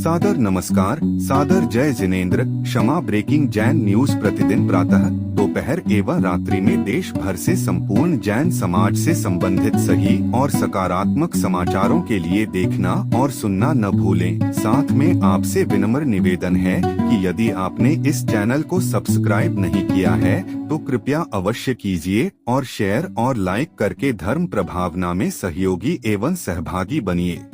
सादर नमस्कार, सादर जय जिनेंद्र। क्षमा ब्रेकिंग जैन न्यूज प्रतिदिन प्रातः, दोपहर एवं रात्रि में देश भर से संपूर्ण जैन समाज से संबंधित सही और सकारात्मक समाचारों के लिए देखना और सुनना न भूलें। साथ में आपसे विनम्र निवेदन है कि यदि आपने इस चैनल को सब्सक्राइब नहीं किया है तो कृपया अवश्य कीजिए और शेयर और लाइक करके धर्म प्रभावना में सहयोगी एवं सहभागी बनिए।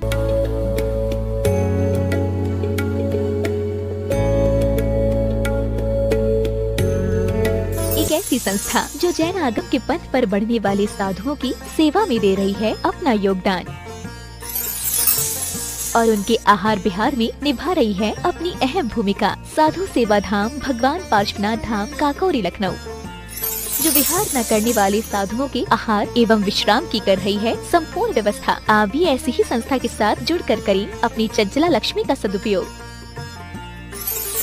एक ऐसी संस्था जो जैन आगम के पथ पर बढ़ने वाले साधुओं की सेवा में दे रही है अपना योगदान और उनके आहार विहार में निभा रही है अपनी अहम भूमिका। साधु सेवा धाम भगवान पार्श्वनाथ धाम काकोरी लखनऊ जो विहार न करने वाले साधुओं के आहार एवं विश्राम की कर रही है संपूर्ण व्यवस्था। आप भी ऐसी ही संस्था के साथ जुड़कर करें अपनी चंचला लक्ष्मी का सदुपयोग।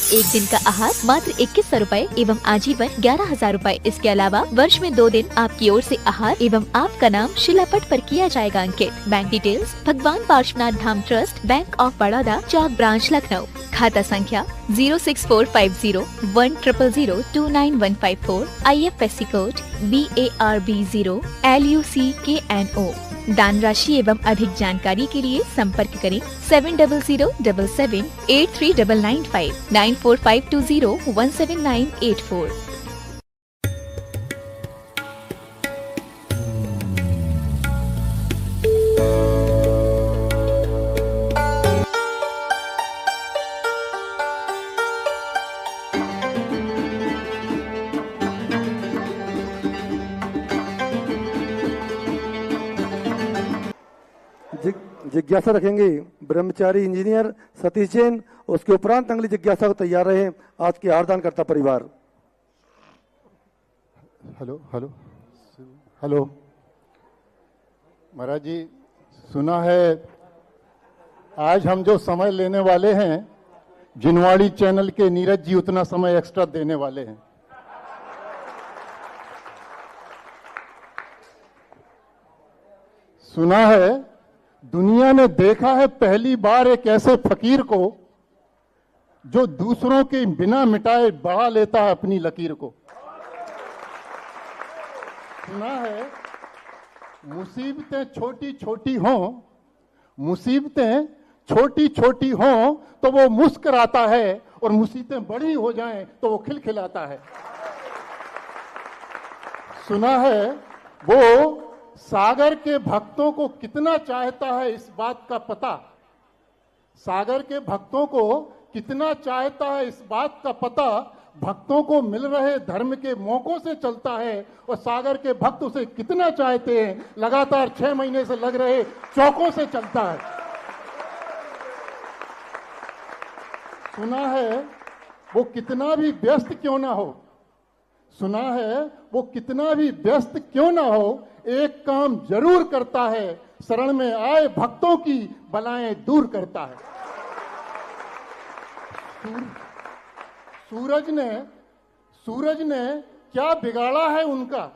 एक दिन का आहार मात्र 2100 रूपए एवं आजीवन 11,000 रूपए। इसके अलावा वर्ष में 2 दिन आपकी ओर से आहार एवं आपका नाम शिलापट पर किया जाएगा अंकित। Bank details Bhagwan Parshvanath Dham Trust, Bank of Baroda, Chowk branch Lucknow. खाता संख्या 064501000299154। IFSC code BARB0 LUCKNO। दान राशि एवं अधिक जानकारी के लिए संपर्क करें 7007783995 9452017984। जिज्ञासा रखेंगे ब्रह्मचारी इंजीनियर सतीश जैन। उसके उपरांत अगली जिज्ञासा को तैयार रहे आज के आरदान करता परिवार। हेलो हेलो हेलो महाराज जी, सुना है आज हम जो समय लेने वाले हैं जिनवाड़ी चैनल के नीरज जी उतना समय एक्स्ट्रा देने वाले हैं। सुना है दुनिया ने देखा है पहली बार एक ऐसे फकीर को जो दूसरों के बिना मिटाए बढ़ा लेता है अपनी लकीर को। सुना है मुसीबतें छोटी छोटी हों, मुसीबतें छोटी छोटी हों तो वो मुस्कुराता है और मुसीबतें बड़ी हो जाएं तो वो खिलखिलाता है। सुना है वो सागर के भक्तों को कितना चाहता है इस बात का पता। सागर के भक्तों को कितना चाहता है इस बात का पता। भक्तों को मिल रहे धर्म के मौकों से चलता है और सागर के भक्त उसे कितना चाहते हैं लगातार 6 महीने से लग रहे चौकों से चलता है। सुना है वो कितना भी व्यस्त क्यों ना हो, सुना है वो कितना भी व्यस्त क्यों ना हो एक काम जरूर करता है, शरण में आए भक्तों की बलाएं दूर करता है। सूरज ने क्या बिगाड़ा है उनका,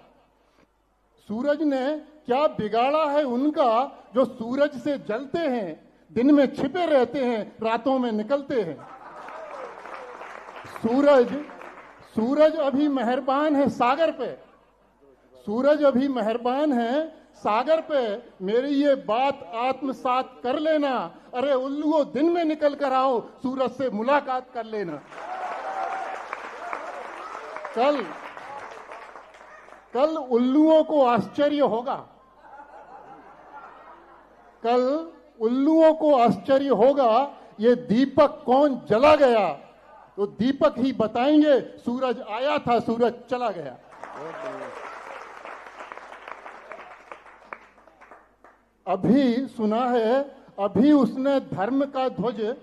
सूरज ने क्या बिगाड़ा है उनका जो सूरज से जलते हैं, दिन में छिपे रहते हैं, रातों में निकलते हैं। सूरज अभी मेहरबान है सागर पे, सूरज अभी मेहरबान है सागर पे। मेरी ये बात आत्मसात कर लेना। अरे उल्लुओ दिन में निकल कर आओ, सूरज से मुलाकात कर लेना। कल उल्लुओं को आश्चर्य होगा, कल उल्लुओं को आश्चर्य होगा ये दीपक कौन जला गया, तो दीपक ही बताएंगे सूरज आया था सूरज चला गया। अभी सुना है अभी उसने धर्म का ध्वज,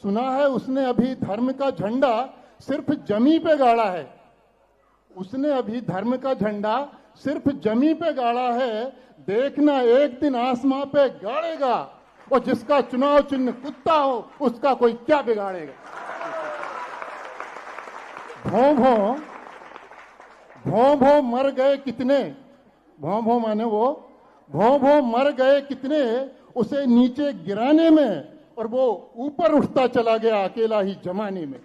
सुना है उसने अभी धर्म का झंडा सिर्फ जमी पे गाड़ा है। उसने अभी धर्म का झंडा सिर्फ जमी पे गाड़ा है, देखना एक दिन आसमां पे गाड़ेगा और जिसका चुनाव चिन्ह कुत्ता हो उसका कोई क्या बिगाड़ेगा। भों भों भों भों मर गए कितने, भों भों माने वो भों भों मर गए कितने, उसे नीचे गिराने में और वो ऊपर उठता चला गया अकेला ही जमाने में।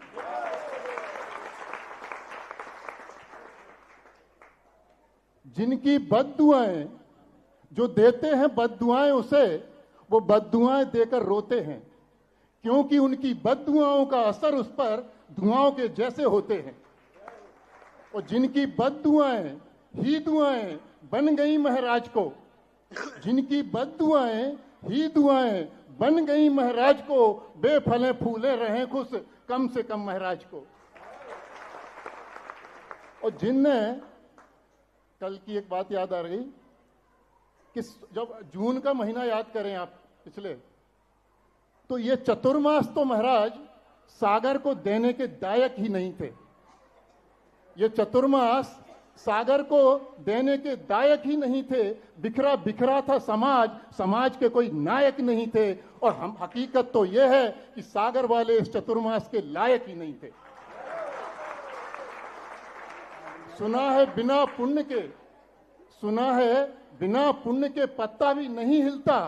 जिनकी बद्दुआएं, जो देते हैं बद्दुआएं उसे, वो बद्दुआएं देकर रोते हैं, क्योंकि उनकी बद्दुआओं का असर उस पर धुआंओं के जैसे होते हैं। और जिनकी बद्दुआएं ही दुआएं बन गई महाराज को, जिनकी बद्दुआएं ही दुआएं बन गई महाराज को, बेफले फूले रहे खुश कम से कम महाराज को। और जिनने, कल की एक बात याद आ रही कि जब जून का महीना याद करें आप पिछले, तो ये चतुर्मास तो महाराज सागर को देने के दायक ही नहीं थे। ये चतुर्मास सागर को देने के दायक ही नहीं थे। बिखरा बिखरा था समाज, समाज के कोई नायक नहीं थे। और हम, हकीकत तो यह है कि सागर वाले इस चतुर्मास के लायक ही नहीं थे। सुना है बिना पुण्य के, सुना है बिना पुण्य के पत्ता भी नहीं हिलता,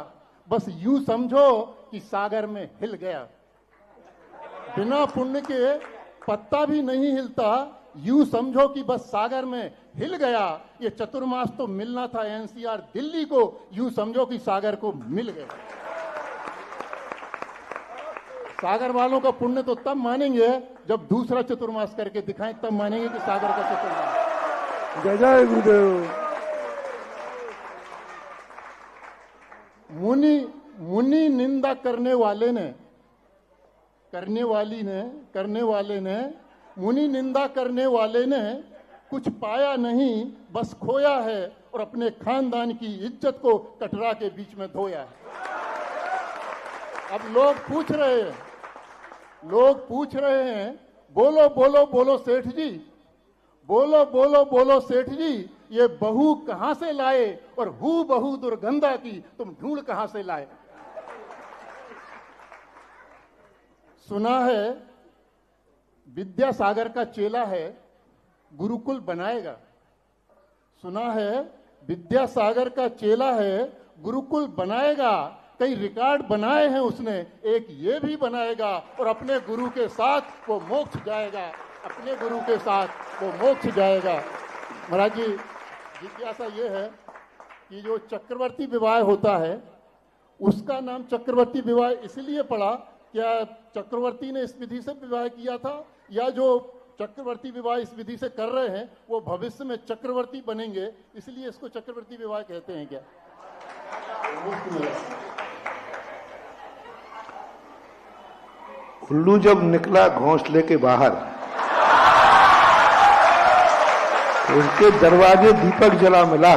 बस यूं समझो कि सागर में हिल गया। बिना पुण्य के पत्ता भी नहीं हिलता, यूं समझो कि बस सागर में हिल गया। ये चतुर्मास तो मिलना था एनसीआर दिल्ली को, यूं समझो कि सागर को मिल गया। सागर वालों का पुण्य तो तब मानेंगे जब दूसरा चतुर्मास करके दिखाएं, तब मानेंगे कि सागर का चतुर्मास। जय जय गुरुदेव। मुनि निंदा करने वाले ने, करने वाले ने, मुनि निंदा करने वाले ने कुछ पाया नहीं, बस खोया है और अपने खानदान की इज्जत को कटरा के बीच में धोया है। अब लोग पूछ रहे हैं, बोलो बोलो बोलो सेठ जी, बोलो बोलो बोलो सेठ जी, ये बहू कहां से लाए और हू बहू दुर्गंधा की तुम ढूंढ कहां से लाए। सुना है विद्यासागर का चेला है, गुरुकुल बनाएगा। सुना है विद्यासागर का चेला है, गुरुकुल बनाएगा। कई रिकॉर्ड बनाए हैं उसने, एक ये भी बनाएगा और अपने गुरु के साथ वो मोक्ष जाएगा, अपने गुरु के साथ वो मोक्ष जाएगा। महाराज जी, जिज्ञासा ये है कि जो चक्रवर्ती विवाह होता है, उसका नाम चक्रवर्ती विवाह इसलिए पड़ा, क्या चक्रवर्ती ने इस विधि से विवाह किया था, या जो चक्रवर्ती विवाह इस विधि से कर रहे हैं वो भविष्य में चक्रवर्ती बनेंगे, इसलिए इसको चक्रवर्ती विवाह कहते हैं क्या? उल्लू जब निकला घोंसले के बाहर, तो उसके दरवाजे दीपक जला मिला।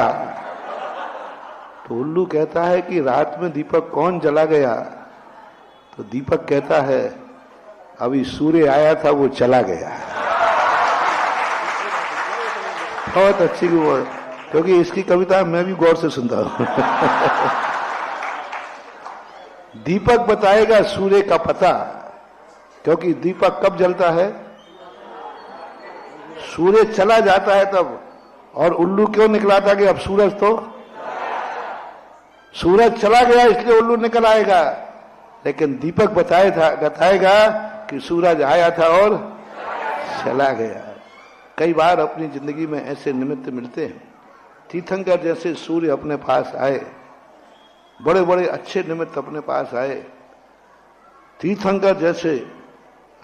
तो उल्लू कहता है कि रात में दीपक कौन जला गया? तो दीपक कहता है, अभी सूर्य आया था, वो चला गया। बहुत अच्छी वो, क्योंकि इसकी कविता मैं भी गौर से सुनता हूं। दीपक बताएगा सूर्य का पता, क्योंकि दीपक कब जलता है? सूर्य चला जाता है तब। और उल्लू क्यों निकलाता कि अब सूरज तो, सूरज चला गया इसलिए उल्लू निकल आएगा। लेकिन दीपक बताएगा कि सूरज आया था और चला गया। कई बार अपनी जिंदगी में ऐसे निमित्त मिलते हैं। तीर्थंकर जैसे सूर्य अपने पास आए, बड़े बड़े अच्छे निमित्त अपने पास आए। तीर्थंकर जैसे,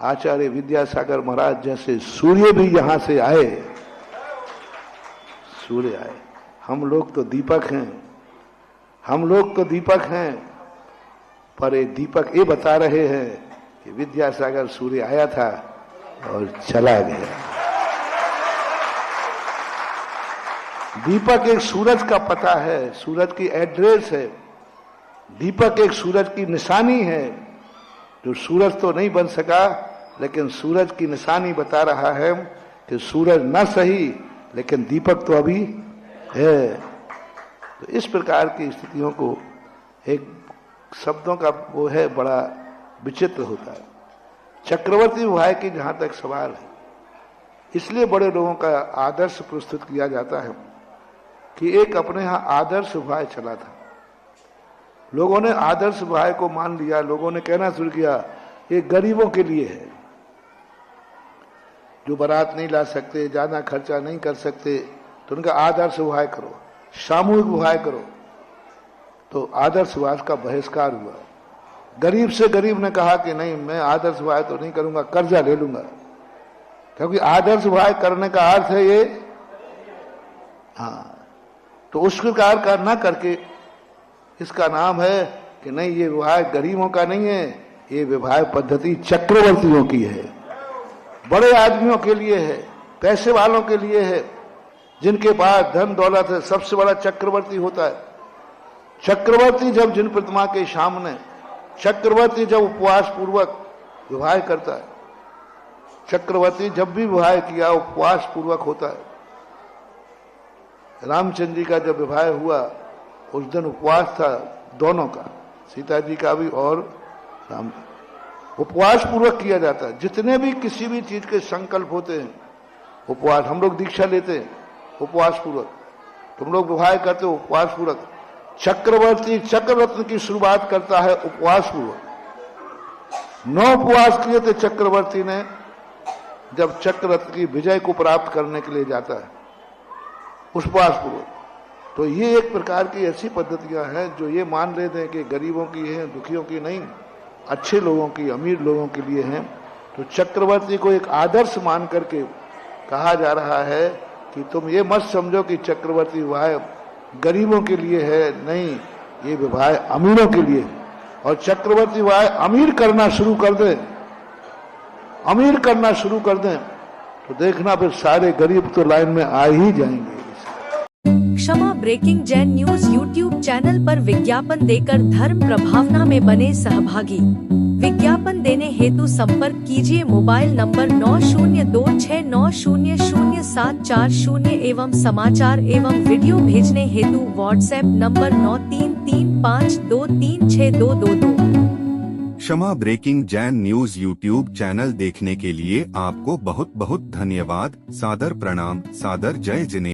आचार्य विद्यासागर महाराज जैसे सूर्य भी यहां से आए, सूर्य आए। हम लोग तो दीपक हैं, हम लोग तो दीपक हैं, पर ये दीपक ये बता रहे हैं कि विद्यासागर सूर्य आया था और चला गया। दीपक एक सूरज का पता है, सूरज की एड्रेस है। दीपक एक सूरज की निशानी है, जो सूरज तो नहीं बन सका, लेकिन सूरज की निशानी बता रहा है कि सूरज न सही, लेकिन दीपक तो अभी है। तो इस प्रकार की स्थितियों को एक शब्दों का वो है, बड़ा विचित्र होता है। चक्रवर्ती विवाह की जहां तक सवाल है, इसलिए बड़े लोगों का आदर्श प्रस्तुत किया जाता है कि एक अपने यहां आदर्श विवाह चला था। लोगों ने आदर्श विवाह को मान लिया, लोगों ने कहना शुरू किया ये गरीबों के लिए है, जो बारात नहीं ला सकते, ज्यादा खर्चा नहीं कर सकते, तो उनका आदर्श विवाह करो, सामूहिक विवाह करो। तो आदर्श विवाह का बहिष्कार हुआ। गरीब से गरीब ने कहा कि नहीं, मैं आदर्श विवाह तो नहीं करूंगा, कर्जा ले लूंगा, क्योंकि आदर्श विवाह करने का अर्थ है ये, हाँ, तो उस प्रकार का ना करके इसका नाम है कि नहीं ये विवाह गरीबों का नहीं है, ये विवाह पद्धति चक्रवर्तियों की है, बड़े आदमियों के लिए है, पैसे वालों के लिए है, जिनके पास धन दौलत है। सबसे बड़ा चक्रवर्ती होता है। चक्रवर्ती जब जिन प्रतिमा के सामने, चक्रवर्ती जब उपवास पूर्वक विवाह करता है, चक्रवर्ती जब भी विवाह किया उपवास पूर्वक होता है। रामचंद्र जी का जब विवाह हुआ उस दिन उपवास था दोनों का, सीता जी का भी और राम, उपवास पूर्वक किया जाता है। जितने भी किसी भी चीज के संकल्प होते हैं उपवास, हम लोग दीक्षा लेते हैं उपवास पूर्वक, तुम लोग विवाह करते हो उपवास पूर्वक। चक्रवर्ती चक्ररत्न की शुरुआत करता है उपवास पूर्वक। 9 उपवास किए थे चक्रवर्ती ने जब चक्ररत्न की विजय को प्राप्त करने के लिए जाता है उपवास पूर्वक। तो ये एक प्रकार की ऐसी पद्धतियां हैं जो ये मान लेते हैं कि गरीबों की है, दुखियों की नहीं, अच्छे लोगों की, अमीर लोगों के लिए हैं। तो चक्रवर्ती को एक आदर्श मान करके कहा जा रहा है कि तुम ये मत समझो कि चक्रवर्ती विवाह गरीबों के लिए है, नहीं, ये विवाह अमीरों के लिए है। और चक्रवर्ती विवाह अमीर करना शुरू कर दें, अमीर करना शुरू कर दें तो देखना फिर सारे गरीब तो लाइन में आ ही जाएंगे। Kshama breaking Jain news YouTube channel पर विज्ञापन देकर धर्म प्रभावना में बने सहभागी। विज्ञापन देने हेतु संपर्क कीजिए मोबाइल नंबर 9026900740 एवं समाचार एवं वीडियो भेजने हेतु WhatsApp number 9335236222। Kshama breaking Jain news YouTube channel देखने के लिए आपको बहुत बहुत धन्यवाद। सादर प्रणाम, सादर जय जिनेंद्र।